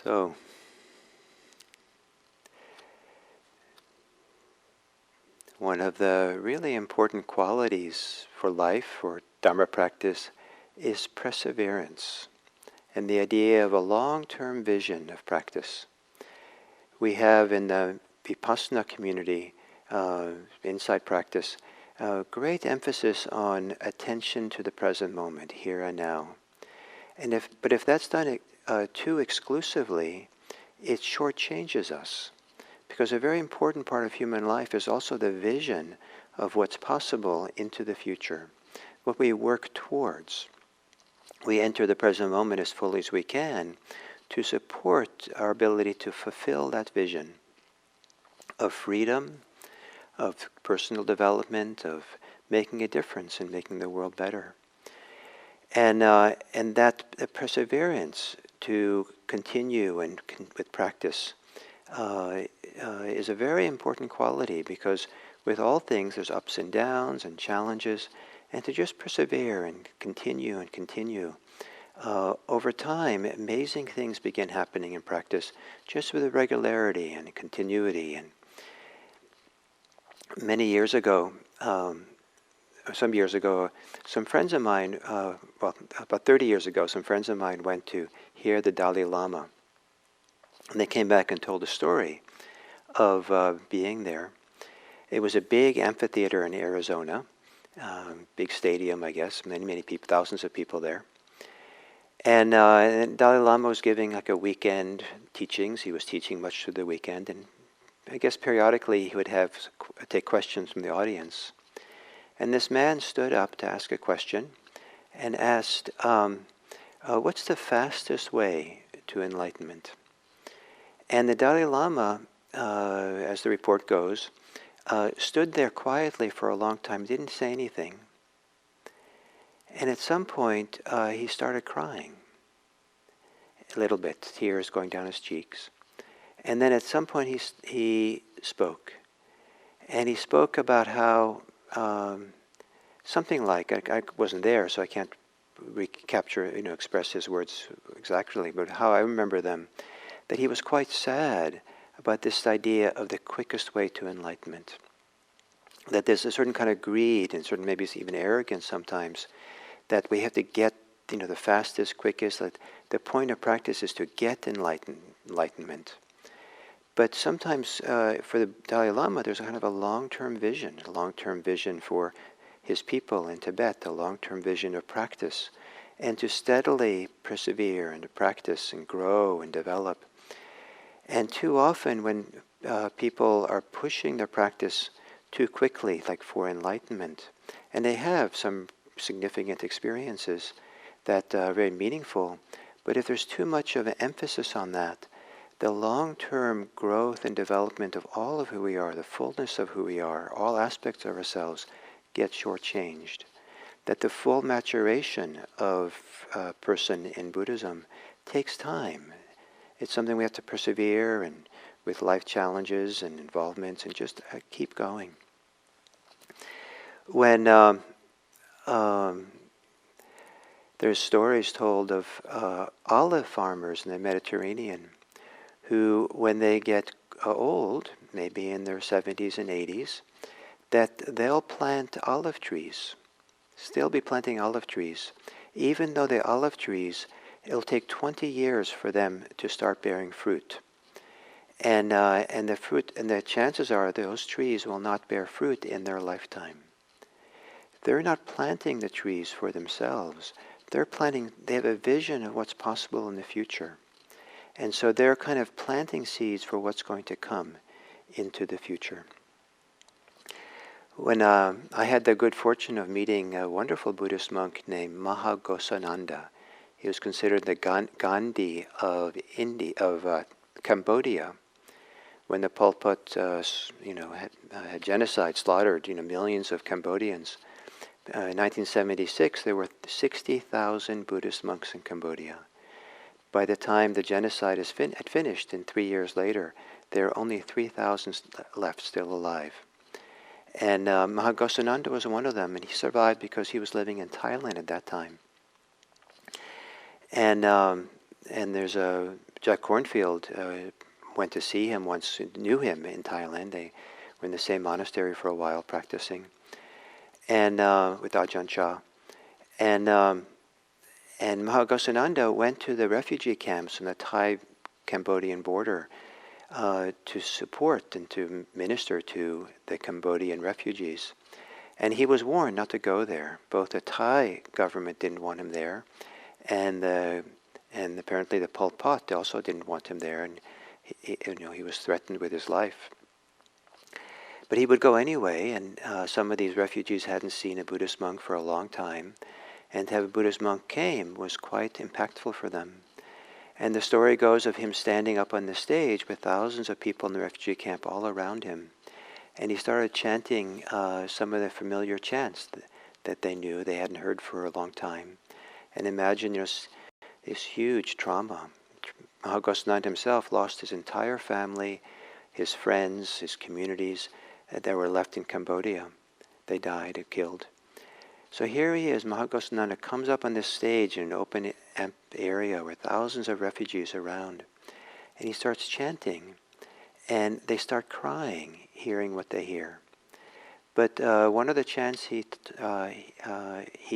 So, one of the really important qualities for life, for Dharma practice, is perseverance and the idea of a long-term vision of practice. We have in the Vipassana community, insight practice, great emphasis on attention to the present moment, here and now. But if that's done too exclusively, it shortchanges us. Because a very important part of human life is also the vision of what's possible into the future, what we work towards. We enter the present moment as fully as we can to support our ability to fulfill that vision of freedom, of personal development, of making a difference and making the world better. And that perseverance to continue with practice is a very important quality, because with all things there's ups and downs and challenges, and to just persevere and continue, over time amazing things begin happening in practice just with a regularity and a continuity. And many years ago, some years ago, some friends of mine, about 30 years ago, some friends of mine went to hear the Dalai Lama. And they came back and told a story of being there. It was a big amphitheater in Arizona, big stadium, I guess, many people, thousands of people there. And Dalai Lama was giving like a weekend teachings. He was teaching much through the weekend, and I guess periodically he would take questions from the audience. And this man stood up to ask a question and asked, what's the fastest way to enlightenment? And the Dalai Lama, as the report goes, stood there quietly for a long time, didn't say anything. And at some point, he started crying a little bit, tears going down his cheeks. And then at some point he spoke. And he spoke about how, something like, I wasn't there, so I can't recapture, express his words exactly, but how I remember them, that he was quite sad about this idea of the quickest way to enlightenment. That there's a certain kind of greed and certain maybe even arrogance sometimes, that we have to get, the fastest, quickest, that the point of practice is to get enlightenment. But sometimes for the Dalai Lama, there's a kind of a long-term vision for his people in Tibet, a long-term vision of practice, and to steadily persevere and to practice and grow and develop. And too often when people are pushing their practice too quickly, like for enlightenment, and they have some significant experiences that are very meaningful, but if there's too much of an emphasis on that, the long-term growth and development of all of who we are, the fullness of who we are, all aspects of ourselves, get shortchanged. That the full maturation of a person in Buddhism takes time. It's something we have to persevere and with life challenges and involvements and just keep going. When there's stories told of olive farmers in the Mediterranean who, when they get old, maybe in their 70s and 80s, that they'll plant olive trees, still be planting olive trees, even though the olive trees, it'll take 20 years for them to start bearing fruit. And the chances are those trees will not bear fruit in their lifetime. They're not planting the trees for themselves. They have a vision of what's possible in the future. And so they're kind of planting seeds for what's going to come into the future. When I had the good fortune of meeting a wonderful Buddhist monk named Mahagosananda. He was considered the Gandhi of Cambodia. When the Pol Pot, had genocide, slaughtered, millions of Cambodians. In 1976, there were 60,000 Buddhist monks in Cambodia. By the time the genocide had finished, and 3 years later, there are only 3,000 left still alive. And Mahagosananda was one of them, and he survived because he was living in Thailand at that time. And there's a Jack Kornfield went to see him once, knew him in Thailand. They were in the same monastery for a while practicing, and with Ajahn Chah. And Mahaghosananda went to the refugee camps on the Thai-Cambodian border to support and to minister to the Cambodian refugees. And he was warned not to go there. Both the Thai government didn't want him there, and apparently the Pol Pot also didn't want him there, and he was threatened with his life. But he would go anyway, and some of these refugees hadn't seen a Buddhist monk for a long time, and to have a Buddhist monk came was quite impactful for them. And the story goes of him standing up on the stage with thousands of people in the refugee camp all around him. And he started chanting some of the familiar chants that they knew, they hadn't heard for a long time. And imagine this huge trauma. Mahaghosananda himself lost his entire family, his friends, his communities that were left in Cambodia. They died or killed. So here he is, Mahaghosananda comes up on this stage in an open area with thousands of refugees around. And he starts chanting. And they start crying, hearing what they hear. But one of the chants he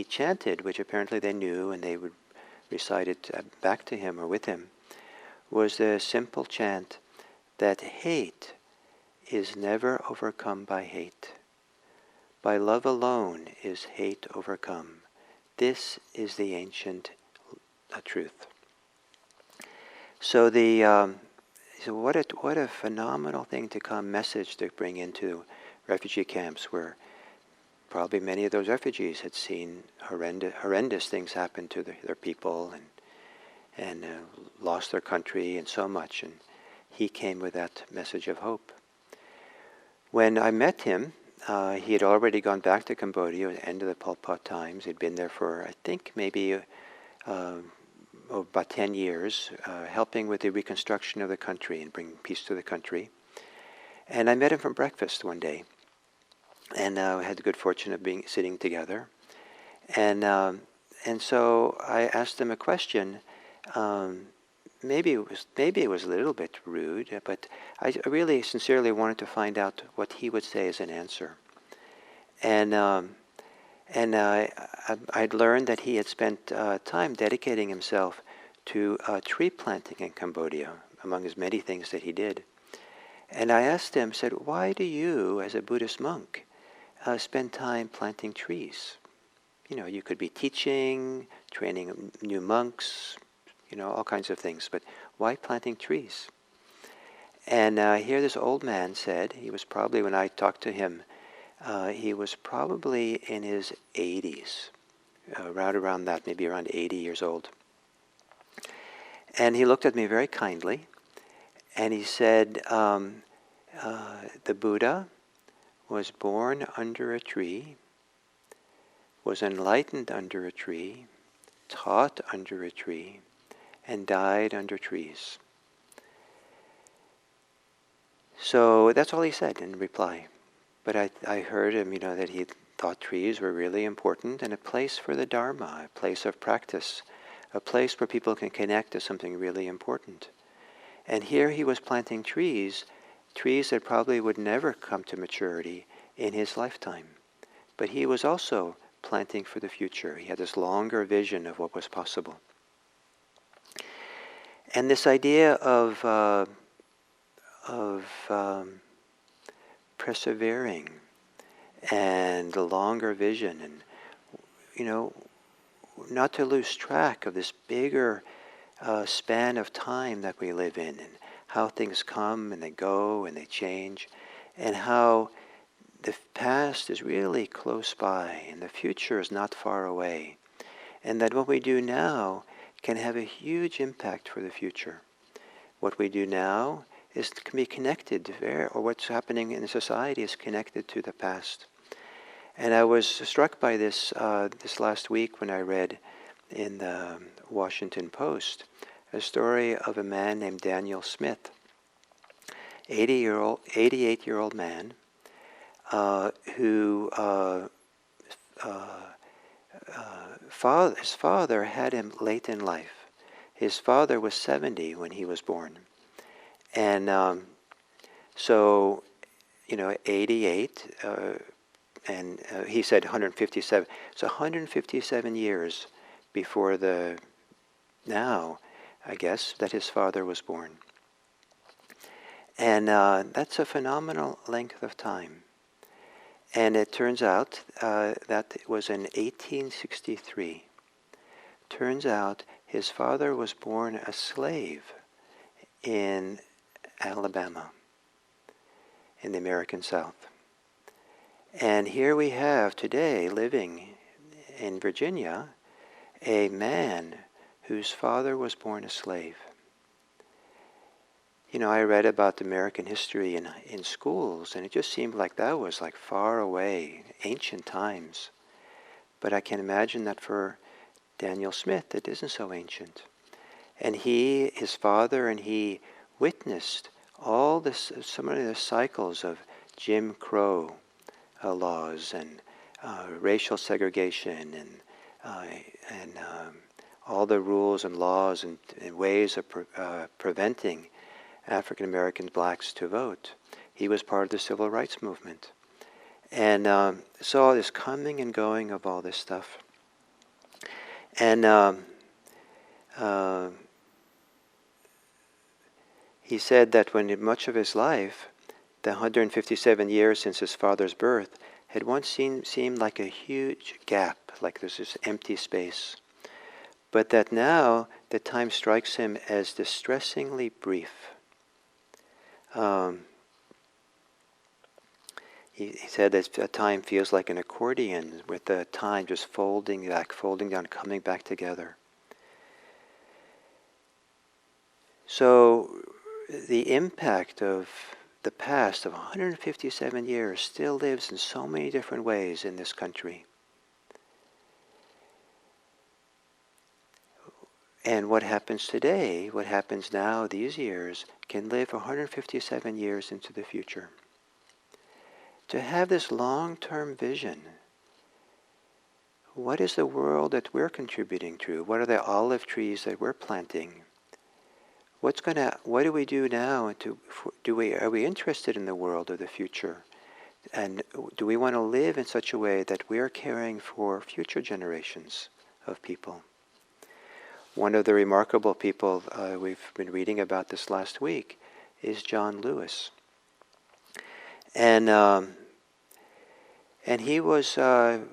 chanted, which apparently they knew and they would recite it back to him or with him, was the simple chant that hate is never overcome by hate. By love alone is hate overcome. This is the ancient truth. So So what a phenomenal thing to come, message to bring into refugee camps where probably many of those refugees had seen horrendous things happen to their people and lost their country and so much. And he came with that message of hope. When I met him, he had already gone back to Cambodia at the end of the Pol Pot times. He'd been there for, I think, maybe about 10 years, helping with the reconstruction of the country and bringing peace to the country. And I met him for breakfast one day, and had the good fortune of sitting together. And so I asked him a question. Maybe it was a little bit rude, but I really sincerely wanted to find out what he would say as an answer. And I'd learned that he had spent time dedicating himself to tree planting in Cambodia, among his many things that he did. And I asked him, said, why do you, as a Buddhist monk, spend time planting trees? You could be teaching, training new monks, all kinds of things, but why planting trees? And here this old man said, he was probably, when I talked to him, he was probably in his 80s, right around that, maybe around 80 years old. And he looked at me very kindly, and he said, the Buddha was born under a tree, was enlightened under a tree, taught under a tree, and died under trees. So that's all he said in reply. But I heard him, that he thought trees were really important and a place for the Dharma, a place of practice, a place where people can connect to something really important. And here he was planting trees that probably would never come to maturity in his lifetime. But he was also planting for the future. He had this longer vision of what was possible. And this idea of persevering and the longer vision, and not to lose track of this bigger span of time that we live in, and how things come and they go and they change, and how the past is really close by and the future is not far away, and that what we do now can have a huge impact for the future. What we do now can be connected to, or what's happening in society is connected to the past. And I was struck by this this last week when I read in the Washington Post a story of a man named Daniel Smith, 88-year-old man, who his father had him late in life. his father was 70 when he was born. And so, 88, and he said 157. So 157 years before now, I guess, that his father was born. And that's a phenomenal length of time. And it turns out that it was in 1863. Turns out his father was born a slave in Alabama, in the American South. And here we have today, living in Virginia, a man whose father was born a slave. I read about American history in schools, and it just seemed like that was like far away, ancient times. But I can imagine that for Daniel Smith, it isn't so ancient. And his father, and he witnessed all this, so many of the cycles of Jim Crow laws and racial segregation and all the rules and laws and ways of preventing African American blacks to vote. He was part of the civil rights movement. And saw this coming and going of all this stuff. And he said that when much of his life, the 157 years since his father's birth, had once seemed like a huge gap, like there's this empty space. But that now the time strikes him as distressingly brief. He said that time feels like an accordion with the time just folding back, folding down, coming back together. So the impact of the past of 157 years still lives in so many different ways in this country. And what happens today, what happens now, these years, can live 157 years into the future. To have this long-term vision, what is the world that we're contributing to? What are the olive trees that we're planting? What do we do now? Are we interested in the world of the future? And do we want to live in such a way that we are caring for future generations of people? One of the remarkable people we've been reading about this last week is John Lewis. And he was, I'm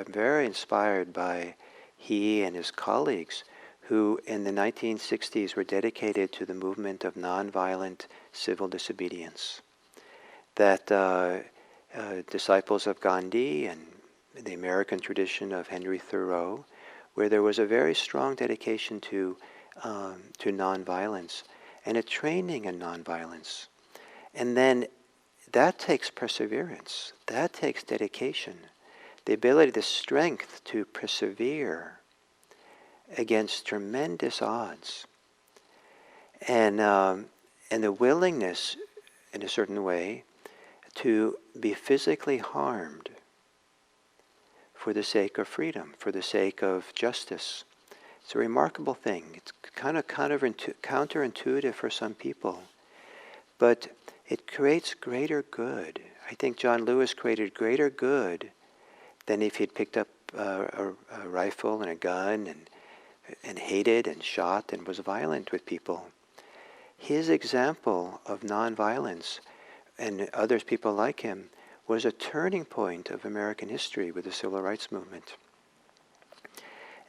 very inspired by he and his colleagues who in the 1960s were dedicated to the movement of nonviolent civil disobedience. That disciples of Gandhi and the American tradition of Henry Thoreau, where there was a very strong dedication to nonviolence and a training in nonviolence. And then that takes perseverance, that takes dedication, the ability, the strength to persevere against tremendous odds, and the willingness, in a certain way, to be physically harmed for the sake of freedom, for the sake of justice. It's a remarkable thing. It's kind of counterintuitive for some people, but it creates greater good. I think John Lewis created greater good than if he'd picked up a rifle and a gun and hated and shot and was violent with people. His example of nonviolence and others, people like him, was a turning point of American history with the civil rights movement.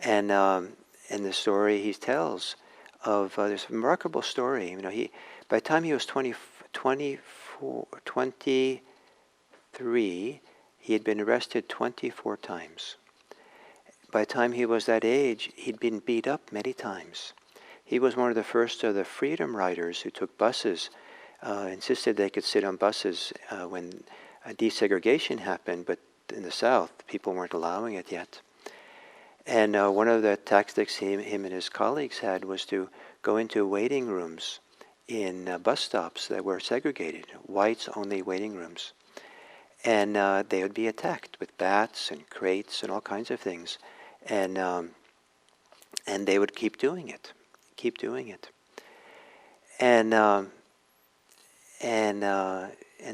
And the story he tells of this remarkable story. By the time he was 23, he had been arrested 24 times. By the time he was that age, he'd been beat up many times. He was one of the first of the freedom riders who took buses, insisted they could sit on buses when desegregation happened, but in the South, people weren't allowing it yet. And one of the tactics him and his colleagues had was to go into waiting rooms in bus stops that were segregated, whites-only waiting rooms. And they would be attacked with bats and crates and all kinds of things. And And they would keep doing it. Keep doing it. And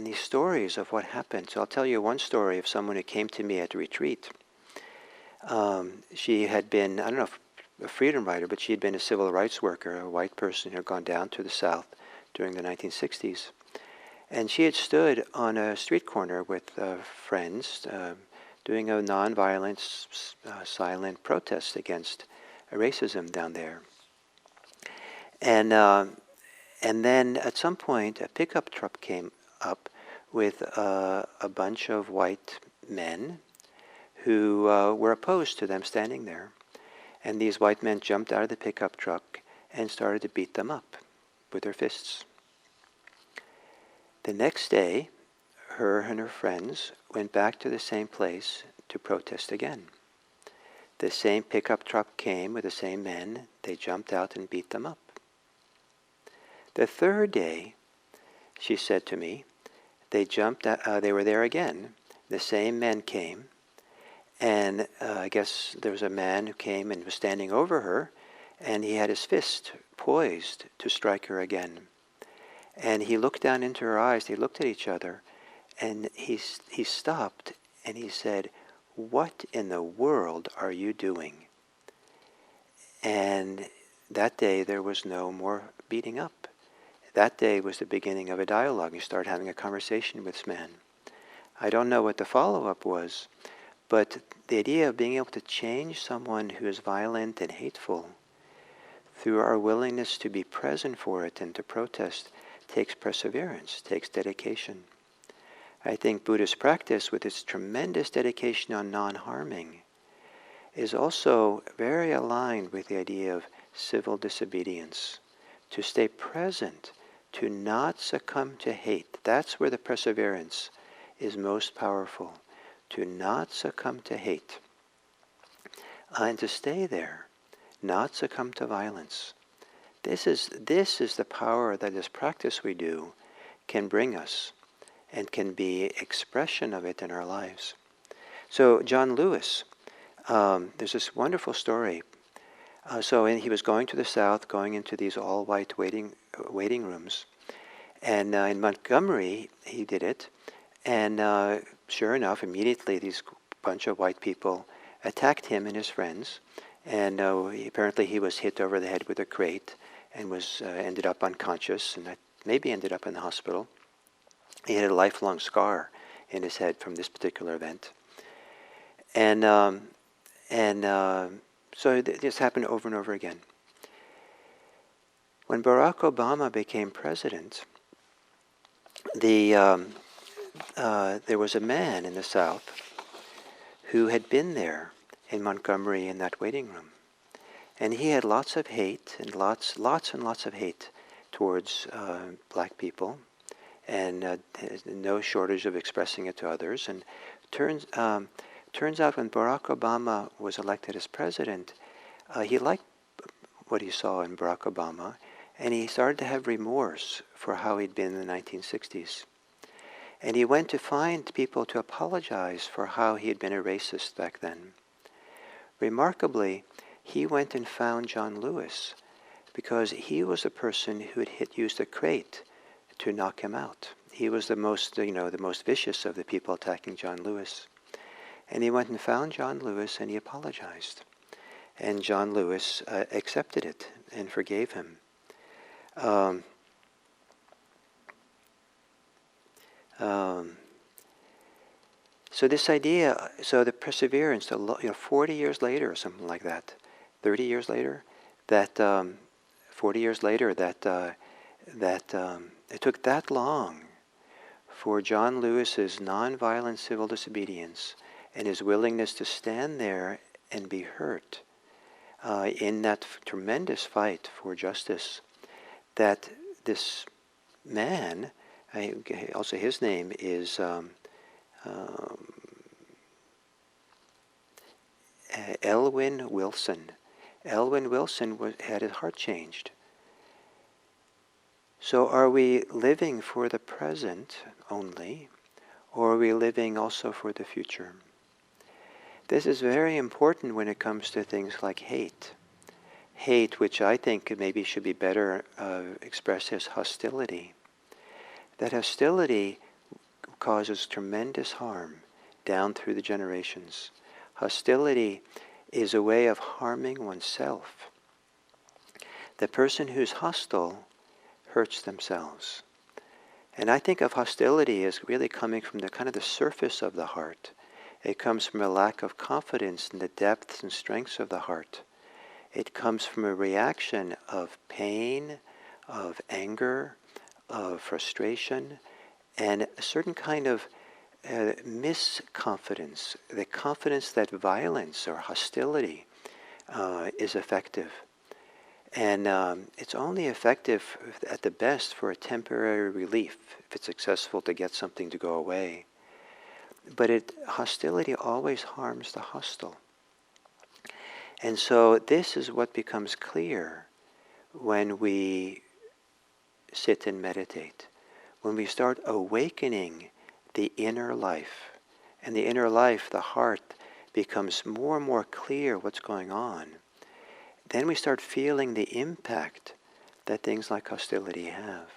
these stories of what happened. So I'll tell you one story of someone who came to me at a retreat. She had been, I don't know if a freedom rider, but she had been a civil rights worker, a white person who had gone down to the South during the 1960s. And she had stood on a street corner with friends doing a nonviolent, silent protest against racism down there. And then at some point, a pickup truck came up with a bunch of white men who were opposed to them standing there. And these white men jumped out of the pickup truck and started to beat them up with their fists. The next day, her and her friends went back to the same place to protest again. The same pickup truck came with the same men. They jumped out and beat them up. The third day, she said to me, they were there again. The same men came, and I guess there was a man who came and was standing over her, and he had his fist poised to strike her again. And he looked down into her eyes, they looked at each other, and he stopped, and he said, "What in the world are you doing?" And that day there was no more beating up. That day was the beginning of a dialogue. You start having a conversation with this man. I don't know what the follow-up was, but the idea of being able to change someone who is violent and hateful through our willingness to be present for it and to protest takes perseverance, takes dedication. I think Buddhist practice, with its tremendous dedication on non-harming, is also very aligned with the idea of civil disobedience, to stay present, to not succumb to hate. That's where the perseverance is most powerful, to not succumb to hate, and to stay there, not succumb to violence. This is the power that this practice we do can bring us, and can be expression of it in our lives. So John Lewis, there's this wonderful story. He was going to the South, going into these all-white waiting rooms, and in Montgomery he did it, and sure enough, immediately these bunch of white people attacked him and his friends, and apparently he was hit over the head with a crate and was ended up unconscious, and maybe ended up in the hospital. He had a lifelong scar in his head from this particular event. And so this happened over and over again. When Barack Obama became president, there was a man in the South who had been there in Montgomery in that waiting room. And he had lots of hate, and lots of hate towards black people, and no shortage of expressing it to others. And turns out when Barack Obama was elected as president, he liked what he saw in Barack Obama, and he started to have remorse for how he'd been in the 1960s. And he went to find people to apologize for how he had been a racist back then. Remarkably, he went and found John Lewis, because he was a person who had used a crate to knock him out. He was the most vicious of the people attacking John Lewis. And he went and found John Lewis, and he apologized. And John Lewis accepted it and forgave him. So this idea, so the perseverance, 40 years later or something like that, 30 years later, 40 years later, it took that long for John Lewis's nonviolent civil disobedience and his willingness to stand there and be hurt in that tremendous fight for justice, that this man, also his name is Elwyn Wilson. Elwyn Wilson had his heart changed. So are we living for the present only, or are we living also for the future? This is very important when it comes to things like hate. hate, which I think maybe should be better expressed as hostility. That hostility causes tremendous harm down through the generations. Hostility is a way of harming oneself. The person who's hostile hurts themselves. And I think of hostility as really coming from the kind of the surface of the heart. It comes from a lack of confidence in the depths and strengths of the heart. It comes from a reaction of pain, of anger, of frustration, and a certain kind of misconfidence, the confidence that violence or hostility is effective. And it's only effective at the best for a temporary relief, if it's successful to get something to go away. But hostility always harms the hostile. And so this is what becomes clear when we sit and meditate. When we start awakening the inner life, and the inner life, the heart, becomes more and more clear what's going on, then we start feeling the impact that things like hostility have.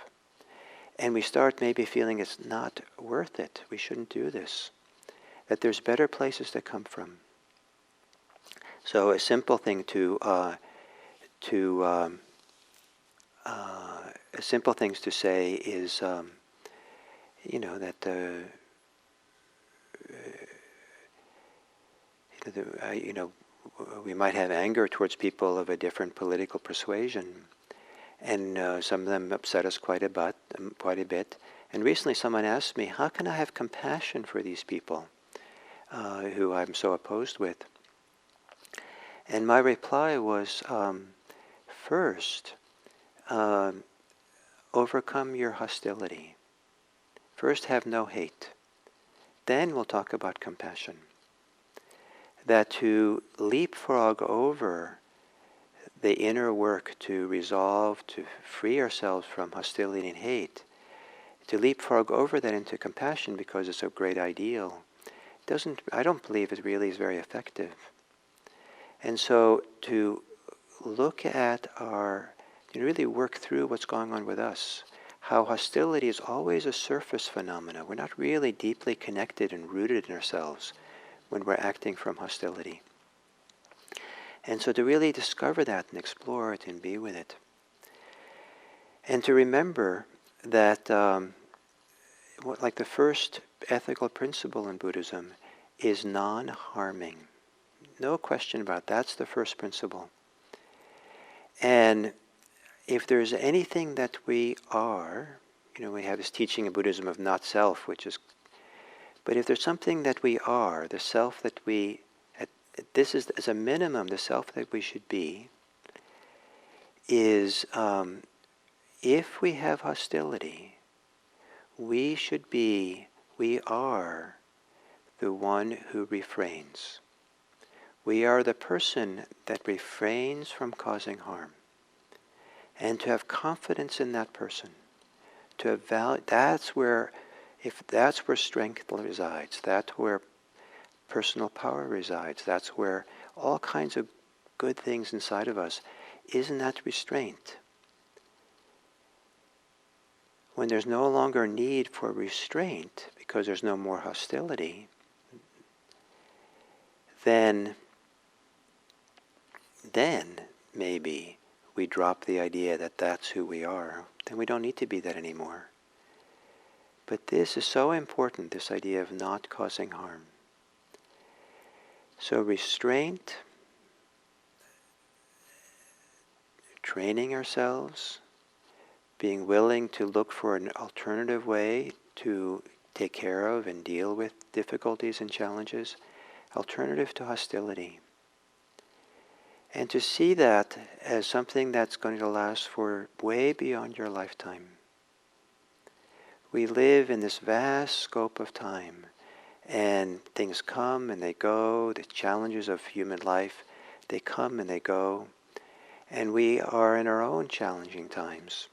And we start maybe feeling it's not worth it, we shouldn't do this, that there's better places to come from. So a simple thing simple things to say is, we might have anger towards people of a different political persuasion, and some of them upset us quite a bit. And recently someone asked me, how can I have compassion for these people who I'm so opposed with? And my reply was, first, overcome your hostility. First, have no hate. Then we'll talk about compassion. That to leapfrog over the inner work to resolve, to free ourselves from hostility and hate, to leapfrog over that into compassion because it's a great ideal, I don't believe it really is very effective. And so to look at to really work through what's going on with us, how hostility is always a surface phenomena. We're not really deeply connected and rooted in ourselves when we're acting from hostility. And so to really discover that and explore it and be with it. And to remember that like the first ethical principle in Buddhism is non-harming. No question about it. That's the first principle. And if there's anything that we are, we have this teaching in Buddhism of not self, but if there's something that we are, the self that this is as a minimum, the self that we should be, is if we have hostility, we are the one who refrains. We are the person that refrains from causing harm. And to have confidence in that person, to have that's where strength resides, that's where personal power resides, that's where all kinds of good things inside of us, isn't that restraint? When there's no longer need for restraint, because there's no more hostility, then maybe we drop the idea that that's who we are. Then we don't need to be that anymore. But this is so important, this idea of not causing harm. So restraint, training ourselves, being willing to look for an alternative way to take care of and deal with difficulties and challenges, alternative to hostility. And to see that as something that's going to last for way beyond your lifetime. We live in this vast scope of time, and things come and they go, the challenges of human life, they come and they go, and we are in our own challenging times.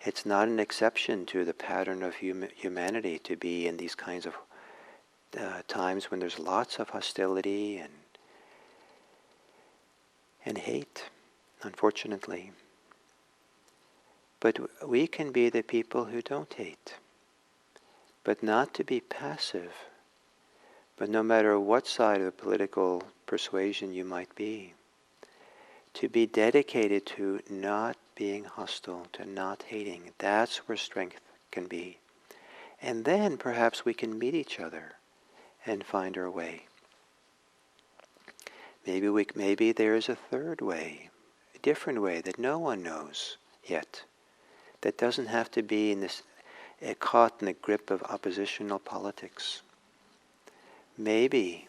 It's not an exception to the pattern of humanity to be in these kinds of times when there's lots of hostility and hate, unfortunately. But we can be the people who don't hate, but not to be passive. But no matter what side of the political persuasion you might be, to be dedicated to not being hostile, to not hating. That's where strength can be. And then perhaps we can meet each other and find our way. Maybe there is a third way, a different way that no one knows yet, that doesn't have to be in this caught in the grip of oppositional politics. Maybe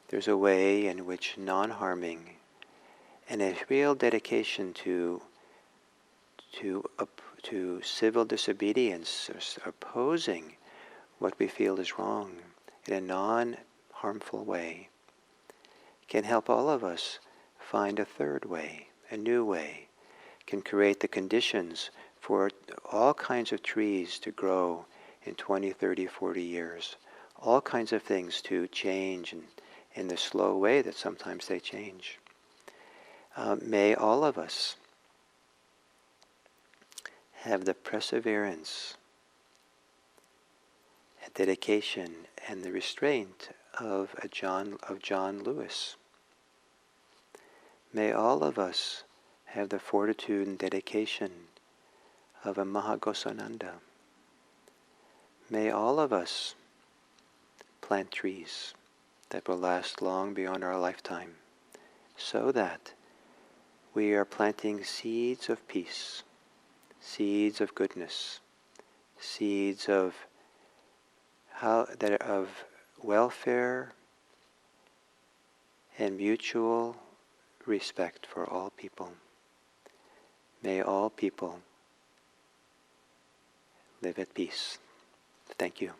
there's a way in which non-harming and a real dedication to civil disobedience, or opposing what we feel is wrong in a non-harmful way, can help all of us find a third way, a new way, can create the conditions for all kinds of trees to grow in 20, 30, 40 years, all kinds of things to change in the slow way that sometimes they change. May all of us have the perseverance, and dedication, and the restraint of John Lewis. May all of us have the fortitude and dedication of a Mahagosananda. May all of us plant trees that will last long beyond our lifetime, so that we are planting seeds of peace, seeds of goodness, seeds of welfare and mutual respect for all people. May all people live at peace. Thank you.